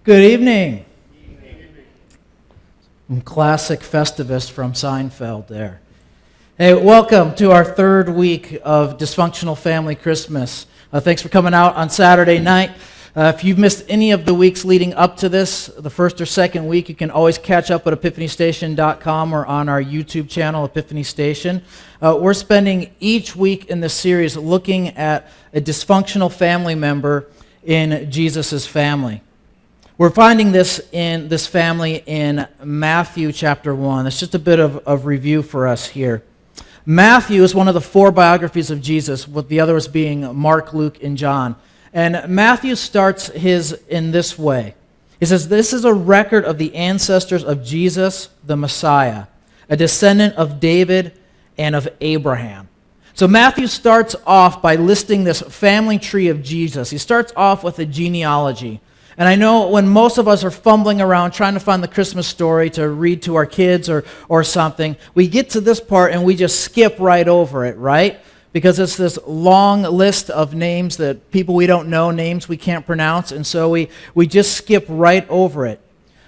Good evening. Classic Festivus from Seinfeld there. Hey, welcome to our third week of Dysfunctional Family Christmas. Thanks for coming out on Saturday night. If you've missed any of the weeks leading up to this, the first or second week, you can always catch up at epiphanystation.com or on our YouTube channel, Epiphany Station. We're spending each week in this series looking at a dysfunctional family member in Jesus' family. We're finding this family in Matthew chapter 1. It's just a bit of review for us here. Matthew is one of the four biographies of Jesus, with the others being Mark, Luke, and John. And Matthew starts his in this way. He says, "This is a record of the ancestors of Jesus, the Messiah, a descendant of David and of Abraham." So Matthew starts off by listing this family tree of Jesus. He starts off with a genealogy. And I know when most of us are fumbling around trying to find the Christmas story to read to our kids or something, we get to this part and we just skip right over it, right? Because it's this long list of names that people we don't know, names we can't pronounce, and so we just skip right over it.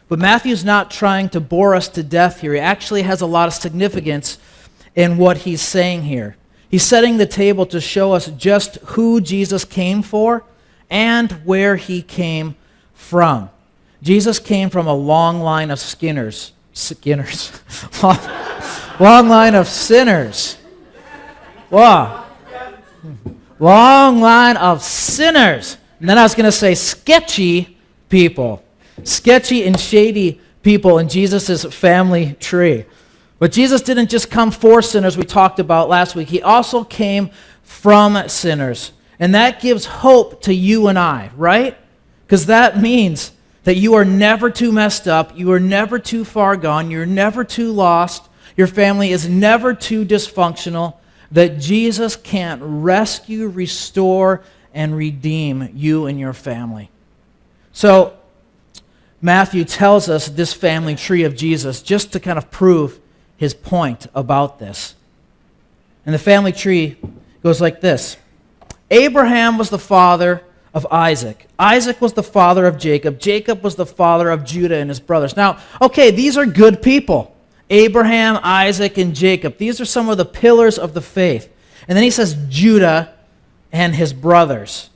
But Matthew's not trying to bore us to death here. He actually has a lot of significance in what he's saying here. He's setting the table to show us just who Jesus came for and where he came from. Jesus came from a long line of long line of sinners. Wow. Long line of sinners. And then I was going to say sketchy people. Sketchy and shady people in Jesus' family tree. But Jesus didn't just come for sinners we talked about last week. He also came from sinners. And that gives hope to you and I, right? Because that means that you are never too messed up, you are never too far gone, you're never too lost, your family is never too dysfunctional, that Jesus can't rescue, restore, and redeem you and your family. So, Matthew tells us this family tree of Jesus just to kind of prove his point about this. And the family tree goes like this. Abraham was the father of Isaac. Isaac was the father of Jacob. Jacob was the father of Judah and his brothers. Now, okay, these are good people. Abraham, Isaac, and Jacob. These are some of the pillars of the faith. And then he says Judah and his brothers.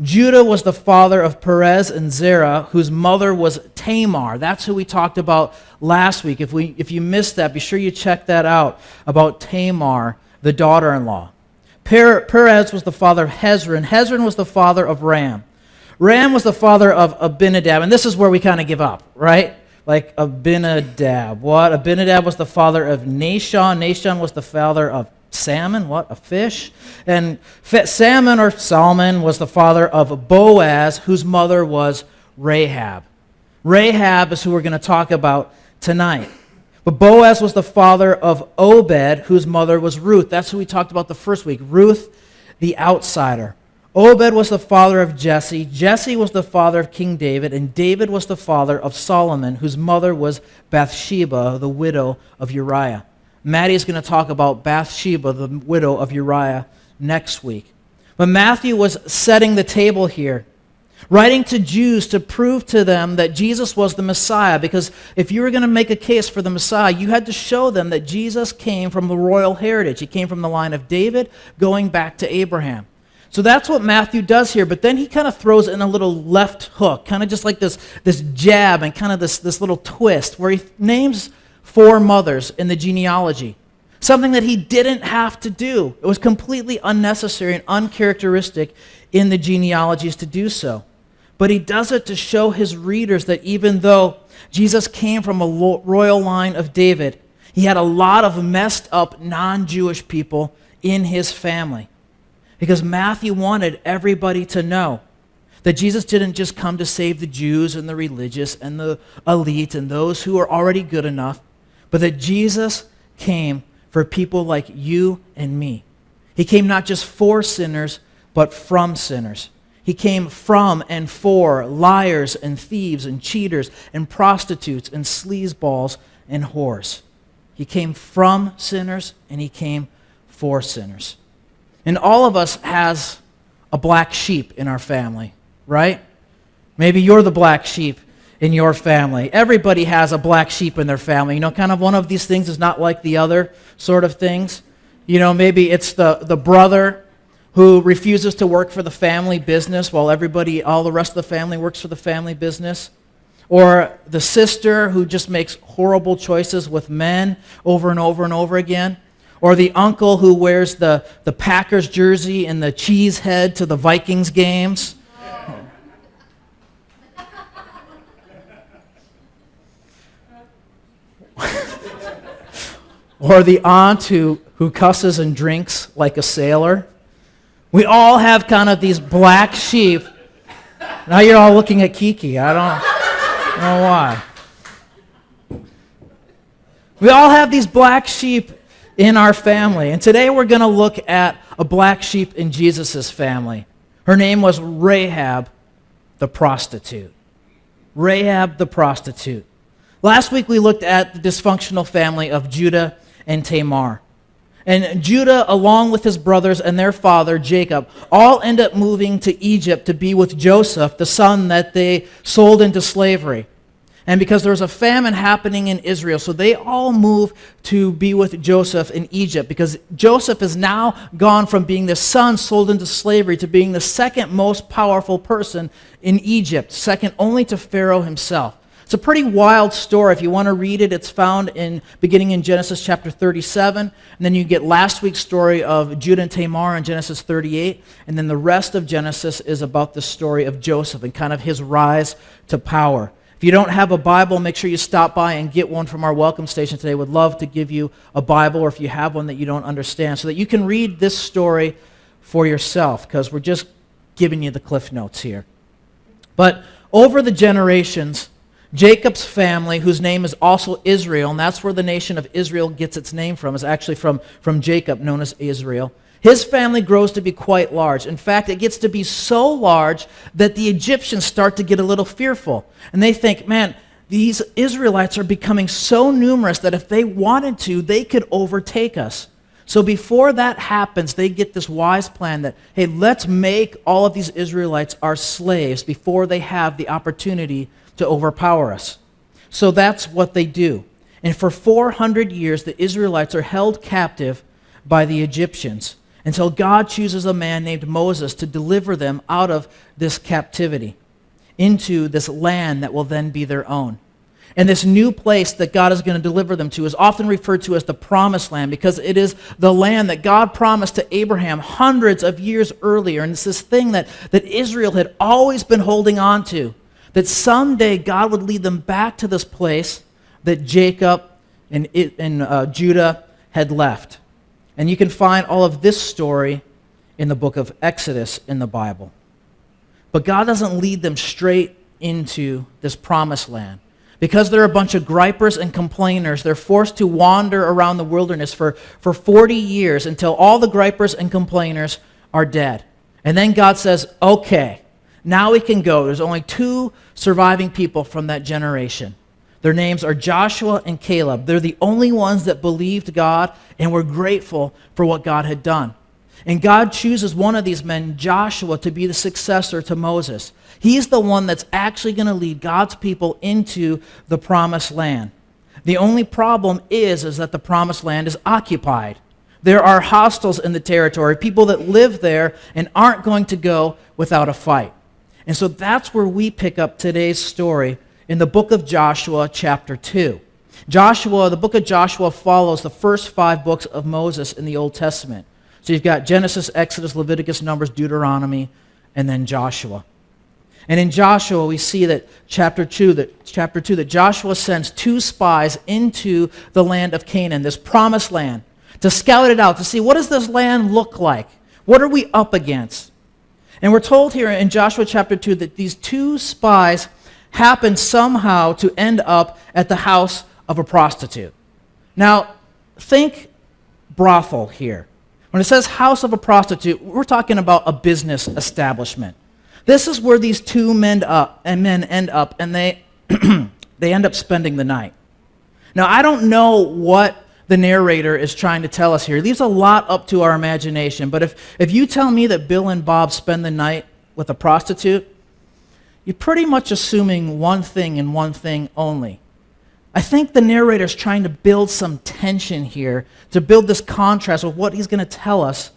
Judah was the father of Perez and Zerah, whose mother was Tamar. That's who we talked about last week. If you missed that, be sure you check that out, about Tamar, the daughter-in-law. Perez was the father of Hezron. Hezron was the father of Ram. Ram was the father of Abinadab. And this is where we kind of give up, right? Like Abinadab. What? Abinadab was the father of Nahshon. Nahshon was the father of salmon. What? A fish. And Salmon or Salmon was the father of Boaz, whose mother was Rahab. Rahab is who we're going to talk about tonight. But Boaz was the father of Obed, whose mother was Ruth. That's who we talked about the first week. Ruth, the outsider. Obed was the father of Jesse. Jesse was the father of King David. And David was the father of Solomon, whose mother was Bathsheba, the widow of Uriah. Maddie is going to talk about Bathsheba, the widow of Uriah, next week. But Matthew was setting the table here, writing to Jews to prove to them that Jesus was the Messiah, because if you were going to make a case for the Messiah, you had to show them that Jesus came from the royal heritage. He came from the line of David, going back to Abraham. So that's what Matthew does here, but then he kind of throws in a little left hook, kind of just like this jab and kind of this little twist, where he names four mothers in the genealogy, something that he didn't have to do. It was completely unnecessary and uncharacteristic in the genealogies to do so. But he does it to show his readers that even though Jesus came from a royal line of David, he had a lot of messed up non-Jewish people in his family. Because Matthew wanted everybody to know that Jesus didn't just come to save the Jews and the religious and the elite and those who are already good enough, but that Jesus came for people like you and me. He came not just for sinners, but from sinners. He came from and for liars and thieves and cheaters and prostitutes and sleazeballs and whores. He came from sinners and he came for sinners. And all of us has a black sheep in our family, right? Maybe you're the black sheep in your family. Everybody has a black sheep in their family. You know, kind of one of these things is not like the other sort of things. You know, maybe it's the brother who refuses to work for the family business while all the rest of the family works for the family business. Or the sister who just makes horrible choices with men over and over and over again. Or the uncle who wears the Packers jersey and the cheese head to the Vikings games. Or the aunt who cusses and drinks like a sailor. We all have kind of these black sheep. Now you're all looking at Kiki. I don't know why. We all have these black sheep in our family. And today we're going to look at a black sheep in Jesus' family. Her name was Rahab the prostitute. Rahab the prostitute. Last week we looked at the dysfunctional family of Judah and Tamar. And Judah, along with his brothers and their father, Jacob, all end up moving to Egypt to be with Joseph, the son that they sold into slavery. And because there was a famine happening in Israel, so they all move to be with Joseph in Egypt, because Joseph is now gone from being the son sold into slavery to being the second most powerful person in Egypt, second only to Pharaoh himself. It's a pretty wild story. If you want to read it, it's found beginning in Genesis chapter 37. And then you get last week's story of Judah and Tamar in Genesis 38. And then the rest of Genesis is about the story of Joseph and kind of his rise to power. If you don't have a Bible, make sure you stop by and get one from our welcome station today. We'd love to give you a Bible, or if you have one that you don't understand, so that you can read this story for yourself, because we're just giving you the Cliff Notes here. But over the generations, Jacob's family, whose name is also Israel, and that's where the nation of Israel gets its name from, is actually from Jacob, known as Israel. His family grows to be quite large. In fact, it gets to be so large that the Egyptians start to get a little fearful. And they think, man, these Israelites are becoming so numerous that if they wanted to, they could overtake us. So before that happens, they get this wise plan that, hey, let's make all of these Israelites our slaves before they have the opportunity to overpower us. So that's what they do. And for 400 years, the Israelites are held captive by the Egyptians until God chooses a man named Moses to deliver them out of this captivity into this land that will then be their own. And this new place that God is going to deliver them to is often referred to as the Promised Land, because it is the land that God promised to Abraham hundreds of years earlier. And it's this thing that Israel had always been holding on to, that someday God would lead them back to this place that Jacob and Judah had left. And you can find all of this story in the book of Exodus in the Bible. But God doesn't lead them straight into this promised land. Because they're a bunch of gripers and complainers, they're forced to wander around the wilderness for 40 years until all the gripers and complainers are dead. And then God says, okay, now we can go. There's only 2 surviving people from that generation. Their names are Joshua and Caleb. They're the only ones that believed God and were grateful for what God had done. And God chooses one of these men, Joshua, to be the successor to Moses. He's the one that's actually going to lead God's people into the promised land. The only problem is that the promised land is occupied. There are hostiles in the territory, people that live there and aren't going to go without a fight. And so that's where we pick up today's story in the book of Joshua, chapter 2. The book of Joshua follows the first 5 books of Moses in the Old Testament. So you've got Genesis, Exodus, Leviticus, Numbers, Deuteronomy, and then Joshua. And in Joshua, we see that chapter 2, that Joshua sends 2 spies into the land of Canaan, this promised land, to scout it out, to see what does this land look like? What are we up against? And we're told here in Joshua chapter 2 that these 2 spies happen somehow to end up at the house of a prostitute. Now, think brothel here. When it says house of a prostitute, we're talking about a business establishment. This is where these 2 men end up, and they they end up spending the night. Now, I don't know what the narrator is trying to tell us here. It leaves a lot up to our imagination, but if you tell me that Bill and Bob spend the night with a prostitute, you're pretty much assuming one thing and one thing only. I think the narrator's trying to build some tension here, to build this contrast with what he's going to tell us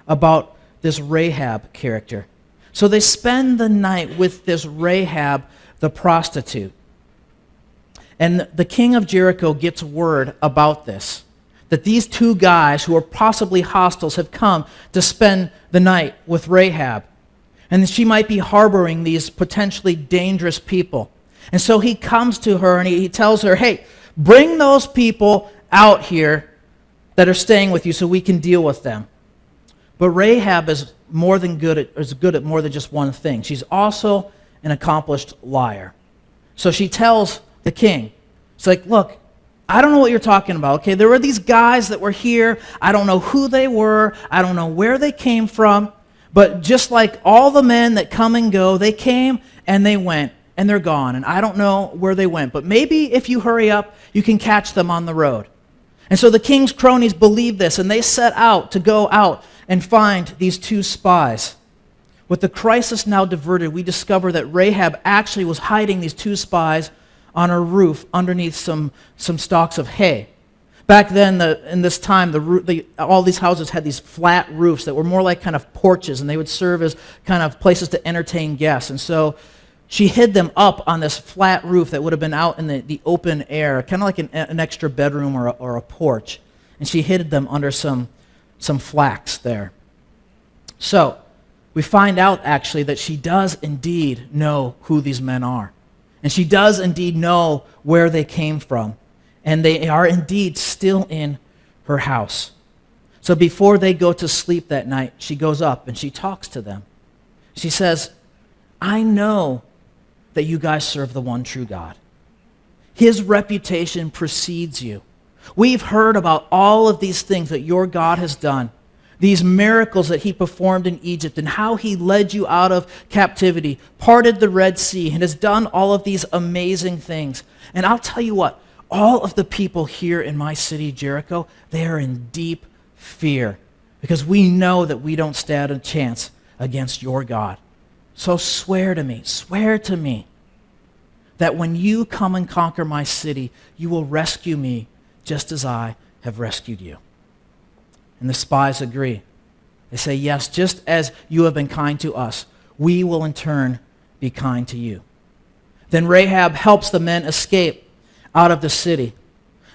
about this Rahab character. So they spend the night with this Rahab, the prostitute. And the king of Jericho gets word about this, that these two guys who are possibly hostiles have come to spend the night with Rahab. And she might be harboring these potentially dangerous people. And so he comes to her and he tells her, hey, bring those people out here that are staying with you so we can deal with them. But Rahab is good at more than just one thing. She's also an accomplished liar. So she tells the king, it's like, look, I don't know what you're talking about, okay? There were these guys that were here. I don't know who they were. I don't know where they came from. But just like all the men that come and go, they came and they went and they're gone. And I don't know where they went. But maybe if you hurry up, you can catch them on the road. And so the king's cronies believe this, and they set out to go out and find these two spies. With the crisis now diverted, we discover that Rahab actually was hiding these two spies on her roof underneath some stalks of hay. Back then, in this time, all these houses had these flat roofs that were more like kind of porches, and they would serve as kind of places to entertain guests. And so she hid them up on this flat roof that would have been out in the open air, kind of like an extra bedroom or a porch. And she hid them under some flax there. So we find out, actually, that she does indeed know who these men are. And she does indeed know where they came from. And they are indeed still in her house. So before they go to sleep that night, she goes up and she talks to them. She says, I know that you guys serve the one true God. His reputation precedes you. We've heard about all of these things that your God has done, these miracles that he performed in Egypt and how he led you out of captivity, parted the Red Sea, and has done all of these amazing things. And I'll tell you what, all of the people here in my city, Jericho, they are in deep fear because we know that we don't stand a chance against your God. So swear to me that when you come and conquer my city, you will rescue me just as I have rescued you. And the spies agree. They say, yes, just as you have been kind to us, we will in turn be kind to you. Then Rahab helps the men escape out of the city.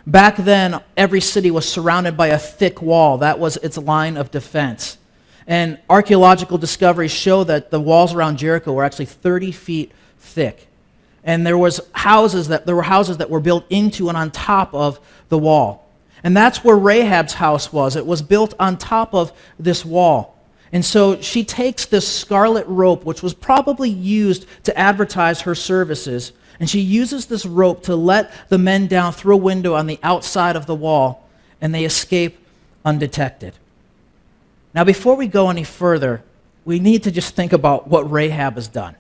Back then, every city was surrounded by a thick wall. That was its line of defense. And archaeological discoveries show that the walls around Jericho were actually 30 feet thick. And there were houses that were built into and on top of the wall. And that's where Rahab's house was. It was built on top of this wall. And so she takes this scarlet rope, which was probably used to advertise her services, and she uses this rope to let the men down through a window on the outside of the wall, and they escape undetected. Now, before we go any further, we need to just think about what Rahab has done.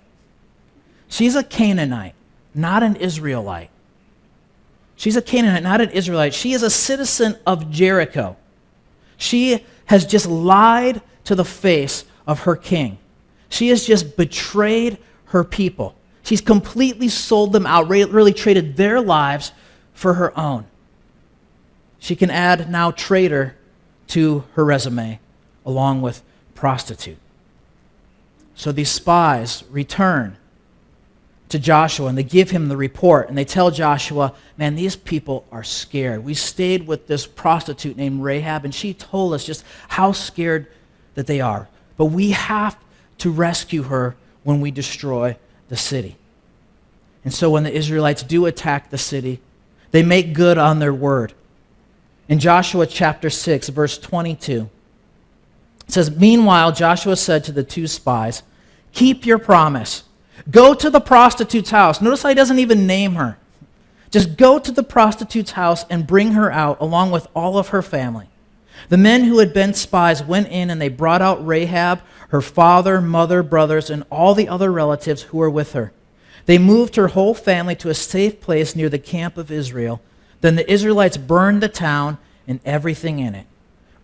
She's a Canaanite, not an Israelite. She's a Canaanite, not an Israelite. She is a citizen of Jericho. She has just lied to the face of her king. She has just betrayed her people. She's completely sold them out, really traded their lives for her own. She can add now traitor to her resume, along with prostitute. So these spies return to Joshua, and they give him the report, and they tell Joshua, man, these people are scared. We stayed with this prostitute named Rahab, and she told us just how scared that they are. But we have to rescue her when we destroy the city. And so when the Israelites do attack the city, they make good on their word. In Joshua chapter 6, verse 22, it says, meanwhile, Joshua said to the two spies, keep your promise. Go to the prostitute's house. Notice how he doesn't even name her. Just go to the prostitute's house and bring her out along with all of her family. The men who had been spies went in and they brought out Rahab, her father, mother, brothers, and all the other relatives who were with her. They moved her whole family to a safe place near the camp of Israel. Then the Israelites burned the town and everything in it.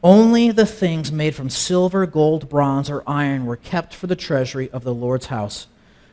Only the things made from silver, gold, bronze, or iron were kept for the treasury of the Lord's house.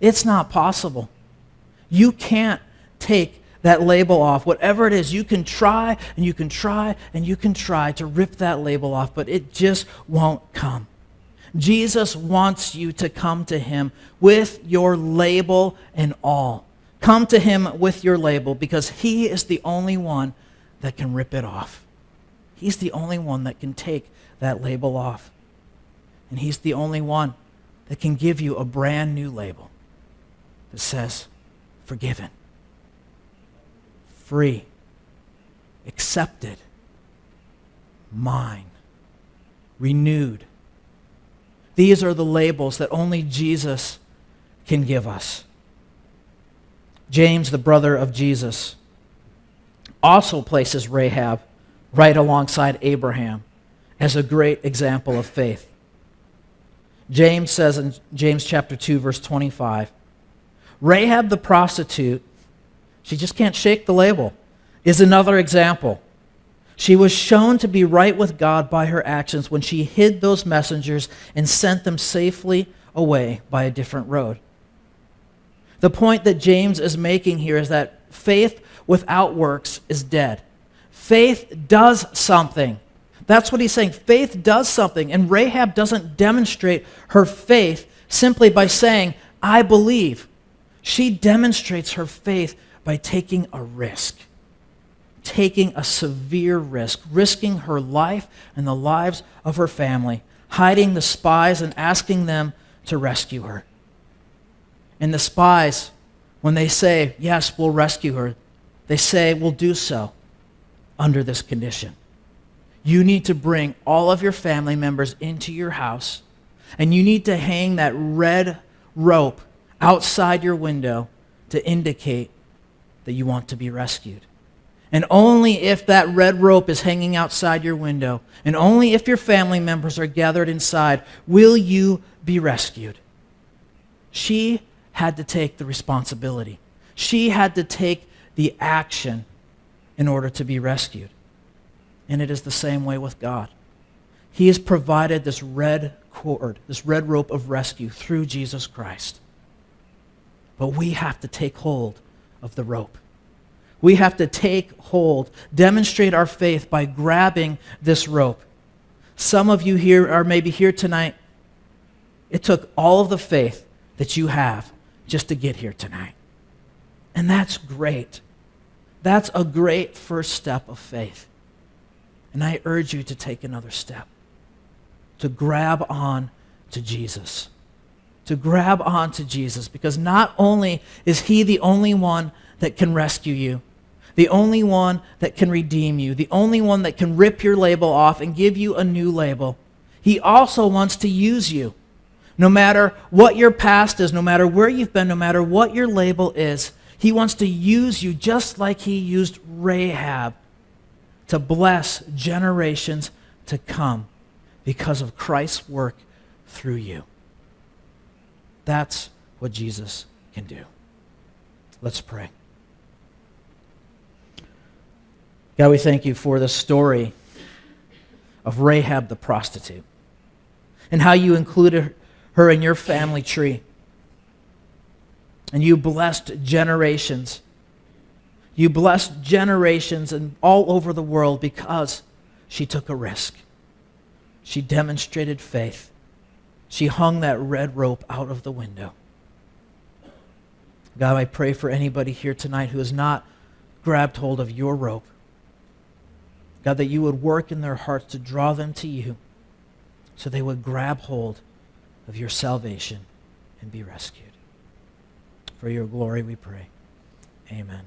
It's not possible. You can't take that label off. Whatever it is, you can try and you can try and you can try to rip that label off, but it just won't come. Jesus wants you to come to him with your label and all. Come to him with your label because he is the only one that can rip it off. He's the only one that can take that label off. And he's the only one that can give you a brand new label that says, forgiven, free, accepted, mine, renewed. These are the labels that only Jesus can give us. James, the brother of Jesus, also places Rahab right alongside Abraham as a great example of faith. James says in James chapter 2, verse 25, Rahab the prostitute, she just can't shake the label, is another example. She was shown to be right with God by her actions when she hid those messengers and sent them safely away by a different road. The point that James is making here is that faith without works is dead. Faith does something. That's what he's saying. Faith does something. And Rahab doesn't demonstrate her faith simply by saying, I believe. She demonstrates her faith by taking a risk. Taking a severe risk, risking her life and the lives of her family, hiding the spies and asking them to rescue her. And the spies, when they say, yes, we'll rescue her, they say, we'll do so under this condition. You need to bring all of your family members into your house, and you need to hang that red rope outside your window to indicate that you want to be rescued. And only if that red rope is hanging outside your window, and only if your family members are gathered inside, will you be rescued. She had to take the responsibility. She had to take the action in order to be rescued. And it is the same way with God. He has provided this red cord, this red rope of rescue through Jesus Christ. But we have to take hold of the rope. We have to take hold, demonstrate our faith by grabbing this rope. Some of you here are maybe here tonight. It took all of the faith that you have just to get here tonight. And that's great. That's a great first step of faith. And I urge you to take another step, to grab on to Jesus. To grab on to Jesus, because not only is he the only one that can rescue you, the only one that can redeem you, the only one that can rip your label off and give you a new label, he also wants to use you. No matter what your past is, no matter where you've been, no matter what your label is, he wants to use you just like he used Rahab to bless generations to come because of Christ's work through you. That's what Jesus can do. Let's pray. God, we thank you for the story of Rahab the prostitute and how you included her in your family tree. And you blessed generations. You blessed generations and all over the world because she took a risk. She demonstrated faith. She hung that red rope out of the window. God, I pray for anybody here tonight who has not grabbed hold of your rope. God, that you would work in their hearts to draw them to you so they would grab hold of your salvation and be rescued. For your glory we pray. Amen.